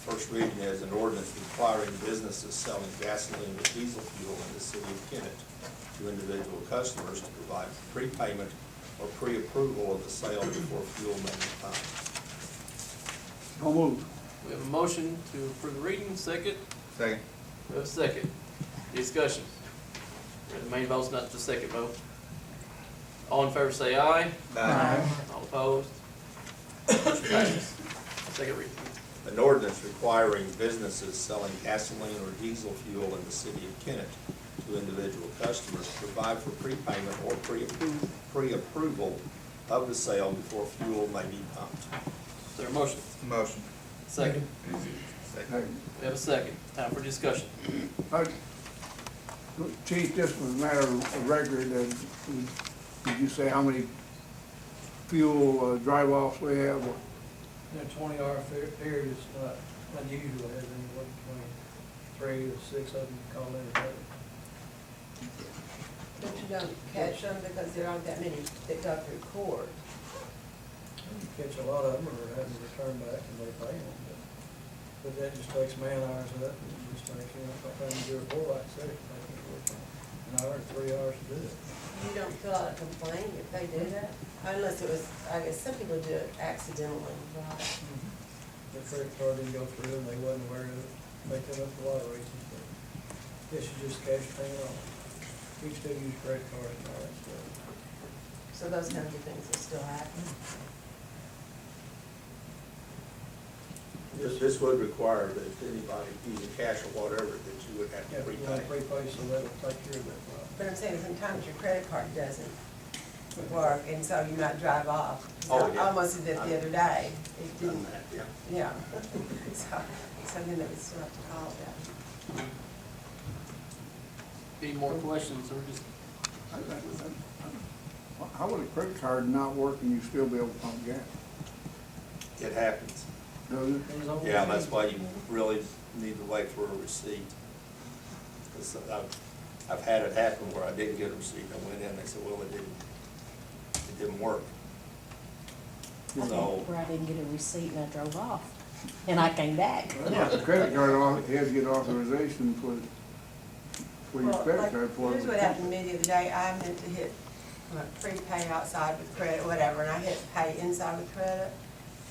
First reading is an ordinance requiring businesses selling gasoline or diesel fuel in the city of Kennett to individual customers to provide prepayment or pre-approval of the sale before fuel may be pumped. So moved. We have a motion to approve the reading, second. Second. We have a second. Discussion. The main vote's not the second vote. All in favor say aye. Aye. All opposed? Motion passes. Second reading. An ordinance requiring businesses selling gasoline or diesel fuel in the city of Kennett to individual customers to provide for prepayment or pre-approval of the sale before fuel may be pumped. Is there a motion? Motion. Second. Second. We have a second. Time for discussion. Chief, just as a matter of record, did you say how many fuel drive-offs we have? In a 20-hour period, it's not unusual, it has anywhere between 3 to 6 of them call in a day. But you don't catch them because there aren't that many that go through court. You catch a lot of them or have them return back and they pay them, but that just takes man hours up, and it just makes, by the time you do a report like I said, it takes an hour or 3 hours to do it. You don't fill out a complaint if they do that, unless it was, I guess some people do it accidentally, right? The credit card didn't go through and they wasn't aware of it, they come up with a lot of reasons, but this is just cash paying off. We still use credit cards and all that stuff. So those kinds of things will still happen. This would require that if anybody using cash or whatever, that you would have to Yeah, you want to prepay. prepay, so that'll take care of that problem. But I'm saying sometimes your credit card doesn't work, and so you might drive off. Oh, yeah. I almost did that the other day, it Done didn't, that, yeah. yeah. So then they would still have to call that. Any more questions or just, How would a credit card not work and you still be able to pump gas? It happens. Does it? Depends on what Yeah, you that's need. why you really need to wait for a receipt. 'Cause I've had it happen where I didn't get a receipt, I went in, and they said, well, it didn't work. I So, think where I didn't get a receipt and I drove off, and I came back. Yeah, the credit card, you have to get authorization for your Well, credit like, card for it. here's what happened to me the other day, I meant to hit prepay outside with credit, whatever, and I hit pay inside with credit.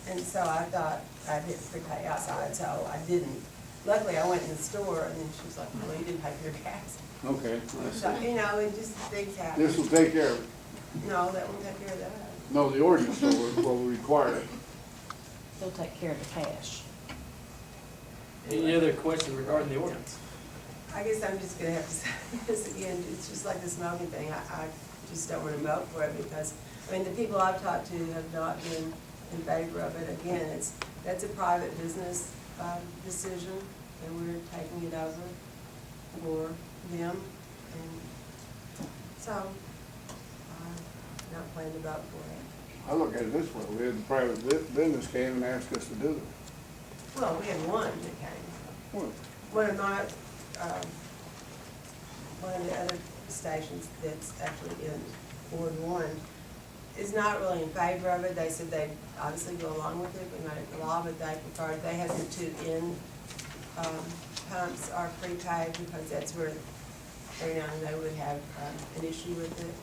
And so I thought I'd hit prepay outside, so I didn't. Luckily, I went in the store, and then she was like, well, you didn't pay for your gas. Okay. So, you know, it just, things happen. This will take care of it. No, that won't take care of that. No, the ordinance will require it. They'll take care of the cash. any other questions regarding the ordinance? I guess I'm just gonna have to say this again, it's just like the smoking thing, I just don't wanna vote for it because, I mean, the people I've talked to have not been in favor of it. Again, that's a private business, decision, and we're taking it over for them, and so, I'm not planning to vote for it. I look at it this way, we had the private business came and asked us to do it. Well, we had one that came. Well, One of my, one of the other stations that's actually in Ward 1 is not really in favor of it. They said they'd obviously go along with it, we made it the law, but they prefer, they have the 2 pumps are prepaid because that's where every now and then they would have an issue with it,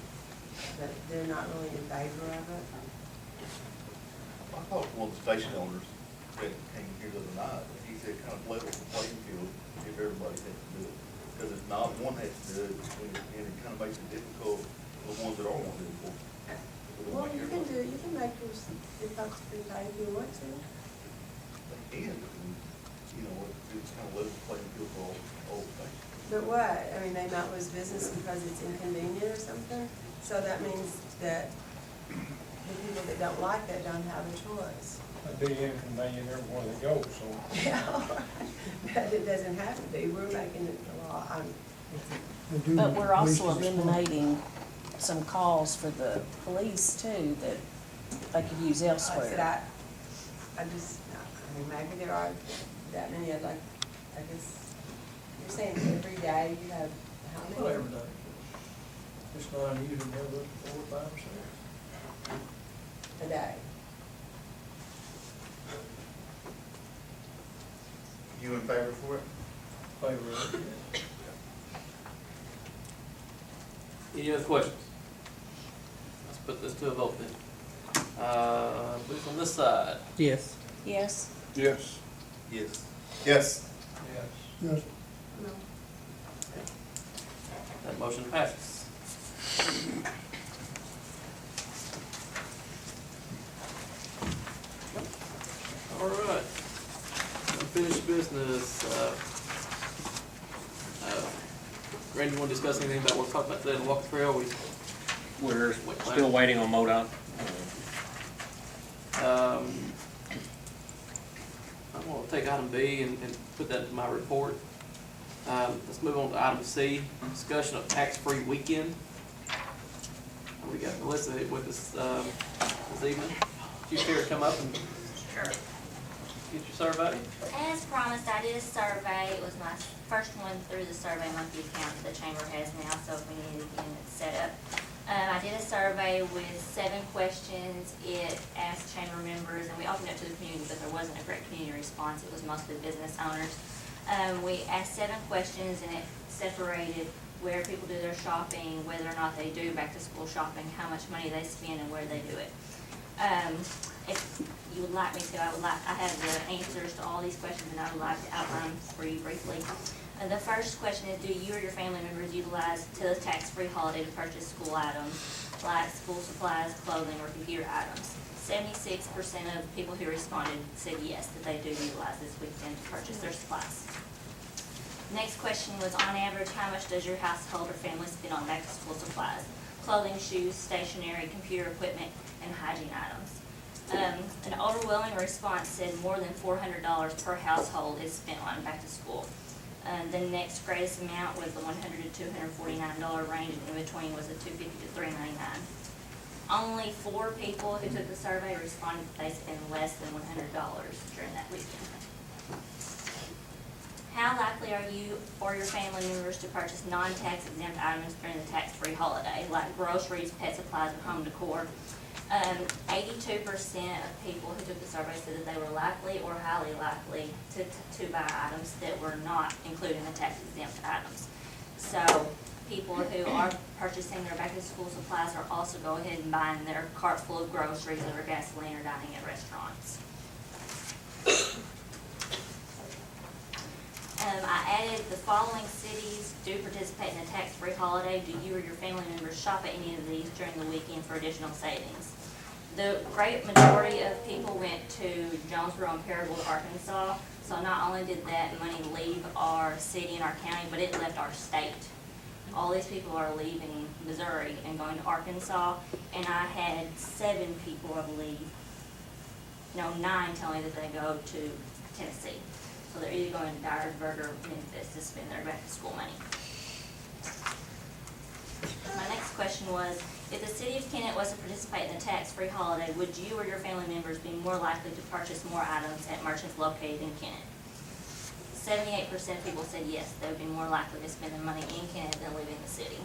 but they're not really in favor of it. I talked to one of the station owners that came here the other night, and he said kind of level the playing field if everybody has to do it. Because if not one has to do it, and it kind of makes it difficult for the ones that are want to do it. Well, you can do, you can make your pumps prepaid if you want to. They can, you know, it's kind of level the playing field for all stations. But what? I mean, they might lose business because it's inconvenient or something? So that means that the people that don't like it don't have a choice. It'd be inconvenient everywhere they go, so. Yeah, but it doesn't have to be. We're making it the law. But we're also eliminating some calls for the police too that they could use Like I said, elsewhere. I mean, maybe there are that many, I'd like, I guess, you're saying every day you have how many? Not every day. It's not unusual, to have 4 or 5 or 6. A day. You in favor for it? Favor of it, yes. Any other questions? Let's put this to a vote then. Move on this side. Yes. Yes. Yes. Yes. Yes. Yes. Yes. No. That motion passes. All right. Unfinished business. Randy, you want to discuss anything about what we talked about today in the walk trail? We're still waiting on MoDOT. I'm gonna take item B and put that in my report. Let's move on to item C, discussion of tax-free weekend. We got Melissa with us, this evening. Do you care to come up and Sure. get your survey? As promised, I did a survey. It was my first one through the Survey Monkey account that the chamber has now, so if we need to get it set up. I did a survey with 7 questions. It asked chamber members, and we opened it to the community, but there wasn't a great community response. It was mostly business owners. We asked 7 questions, and it separated where people do their shopping, whether or not they do back-to-school shopping, how much money they spend, and where they do it. If you would like me to, I have the answers to all these questions, and I would like to outline them for you briefly. The first question is, do you or your family members utilize the tax-free holiday to purchase school items, like school supplies, clothing, or computer items? 76% of people who responded said yes, that they do utilize this weekend to purchase their supplies. Next question was, on average, how much does your household or family spend on back-to-school supplies? Clothing, shoes, stationery, computer equipment, and hygiene items. An overwhelming response said more than $400 per household is spent on back-to-school. The next greatest amount was the $100 to $249 range, and in between was the $250 to $399. Only 4 people who took the survey responded that they spend less than $100 during that weekend. How likely are you or your family members to purchase non-tax exempt items during the tax-free holiday, like groceries, pet supplies, or home decor? 82% of people who took the survey said that they were likely or highly likely to buy items that were not included in the tax-exempt items. So people who are purchasing their back-to-school supplies are also go ahead and buying their cart full of groceries or their gasoline or dining at restaurants. I added the following cities do participate in the tax-free holiday. Do you or your family members shop at any of these during the weekend for additional savings? The great majority of people went to Jonesboro and Paragould, Arkansas. So not only did that money leave our city and our county, but it left our state. All these people are leaving Missouri and going to Arkansas. And I had 7 people, I believe, no, 9 tell me that they go to Tennessee. So they're either going to Dyersburg or Memphis to spend their back-to-school money. My next question was, if the city of Kennett was to participate in the tax-free holiday, would you or your family members be more likely to purchase more items at merchants located in Kennett? 78% of people said yes, they would be more likely to spend their money in Kennett than leaving the city.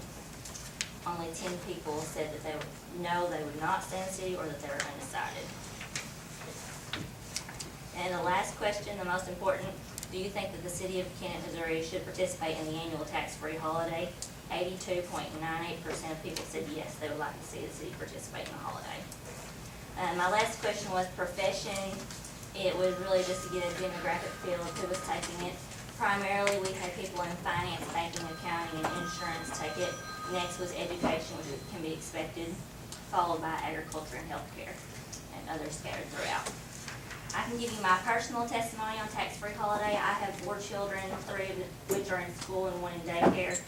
Only 10 people said that they would not stay in the city, or that they were undecided. And the last question, the most important, do you think that the city of Kennett, Missouri should participate in the annual tax-free holiday? 82.98% of people said yes, they would like to see the city participate in the holiday. My last question was profession. It was really just to get a demographic feel of who was taking it. Primarily, we had people in finance, banking, accounting, and insurance take it. Next was education, which can be expected, followed by agriculture and healthcare, and others scattered throughout. I can give you my personal testimony on tax-free holiday. I have 4 children, 3 of which are in school and 1 in daycare.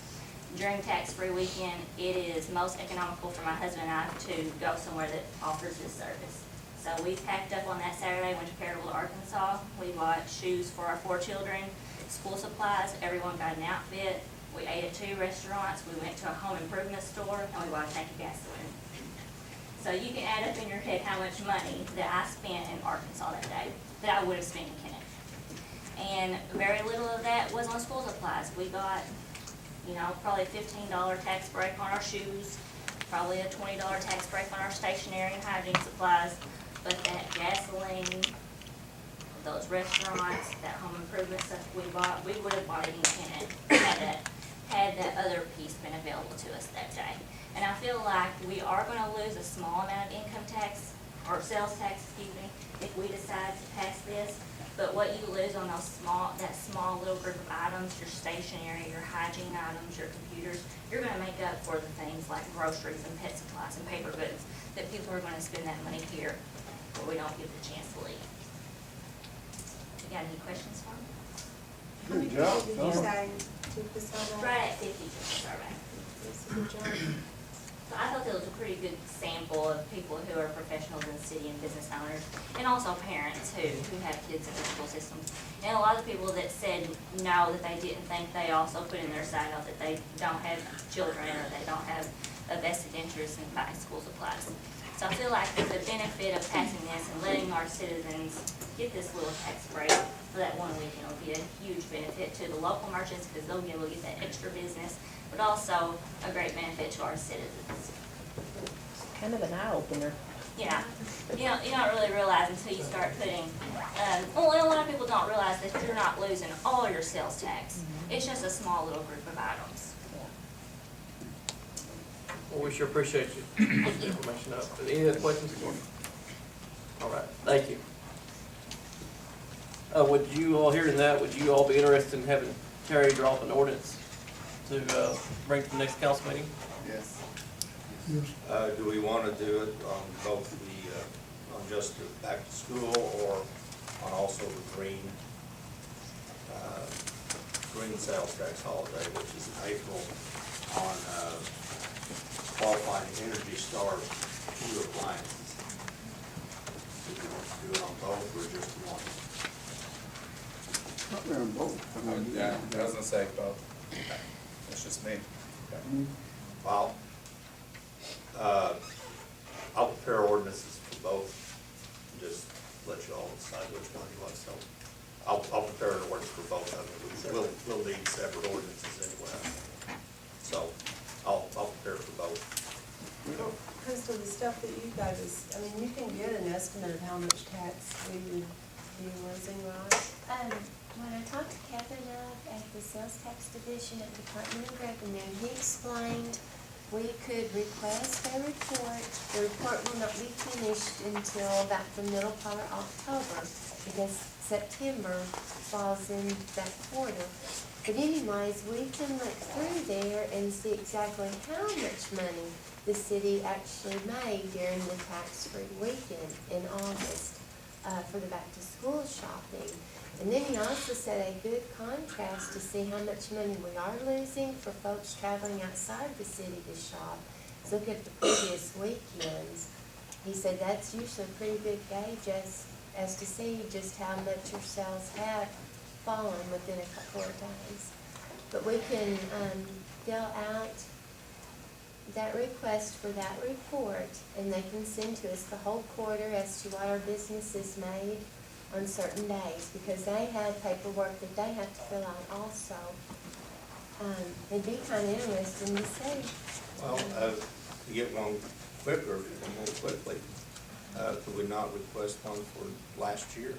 During tax-free weekend, it is most economical for my husband and I to go somewhere that offers this service. So we packed up on that Saturday, went to Paragould, Arkansas. We bought shoes for our 4 children, school supplies, everyone got an outfit. We ate at 2 restaurants, we went to a home improvement store, and we bought a tank of gasoline. So you can add up in your head how much money that I spent in Arkansas that day, that I would have spent in Kennett. And very little of that was on school supplies. We got, probably a $15 tax break on our shoes, probably a $20 tax break on our stationery and hygiene supplies. But that gasoline, those restaurants, that home improvement improvement stuff we bought, we would have bought it in Kennett, had that other piece been available to us that day. And I feel like we are gonna lose a small amount of income tax, or sales tax, excuse me, if we decide to pass this. But what you lose on that small little group of items, your stationery, your hygiene items, your computers, you're gonna make up for the things like groceries and pet supplies and paper goods, that people are gonna spend that money here, where we don't give the chance to leave. You got any questions for me? How many Good job, people did you Tom. say took this on? Right at 50 took the survey. That's a good job. So I thought that was a pretty good sample of people who are professionals in the city and business owners, and also parents who have kids in the school systems. And a lot of people that said no, that they didn't think, they also put in their side note that they don't have children or they don't have a vested interest in buying school supplies. So I feel like the benefit of passing this and letting our citizens get this little tax break for that one weekend will be a huge benefit to the local merchants, because they'll be able to get that extra business, but also a great benefit to our citizens. Kind of an eye-opener. Yeah, you don't really realize until you start putting, well, a lot of people don't realize that you're not losing all your sales tax. It's just a small little group of items. Well, we sure appreciate you putting the information up. Any other questions? All right, thank you. Would you all hearing that, would you all be interested in having Terry draw up an ordinance to bring to the next council meeting? Yes. Do we want to do it on both the, on just the back to school or on also the green sales tax holiday, which is in April, on qualifying Energy Star 2 appliances? Do we want to do it on both or just one? Yeah, I was gonna say both. That's just me. Well, I'll prepare ordinances for both, and just let you all decide which one you want. So I'll prepare an ordinance for both of them. We'll need separate ordinances anyway. So I'll prepare for both. Crystal, the stuff that you gave us, I mean, you can get an estimate of how much tax we would be losing, right? When I talked to Kevin at the Sales Tax Division at Department of Revenue, he explained we could request a report. The report will not be finished until about the middle part of October, because September falls in that quarter. But anyways, we can look through there and see exactly how much money the city actually made during the tax-free weekend in August for the back-to-school shopping. And then he also set a good contrast to see how much money we are losing for folks traveling outside the city to shop. So look at the previous weekends. He said that's usually a pretty good gauge as to see just how much your sales have fallen within a couple of days. But we can fill out that request for that report, and they can send to us the whole quarter as to what our business is made on certain days, because they have paperwork that they have to fill out also. It'd be kind of interesting to see. Well, to get one quicker and more quickly, could we not request one for last year?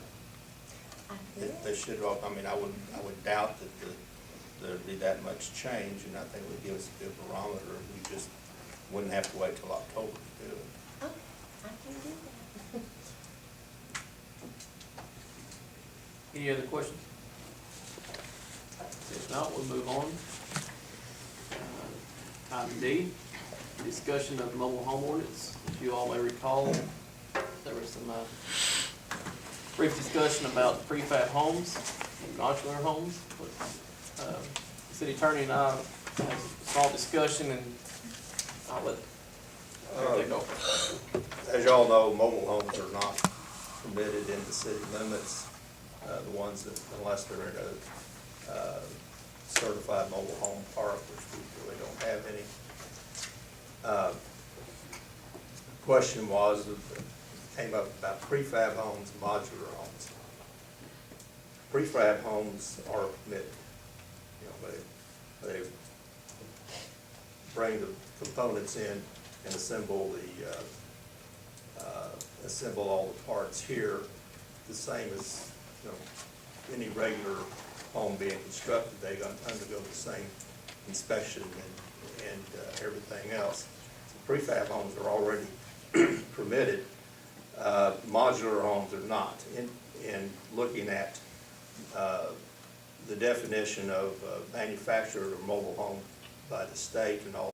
I could. They should, I mean, I would doubt that there'd be that much change, and I think it would give us a good barometer. We just wouldn't have to wait till October to do it. Okay, I can do that. Any other questions? If not, we'll move on. Item D, discussion of mobile home ordinance. If you all may recall, there was some brief discussion about prefab homes and modular homes. The city attorney and I had a small discussion, and I'll let Eric take over. As y'all know, mobile homes are not permitted in the city limits. The ones that, unless they're in a certified mobile home park, which we really don't have any. Question was, came up about prefab homes, modular homes. Prefab homes are permitted. You know, they bring the components in and assemble assemble all the parts here, the same as, you know, any regular home being constructed, they undergo the same inspection and everything else. So prefab homes are already permitted. Modular homes are not. In looking at the definition of manufactured or mobile home by the state and all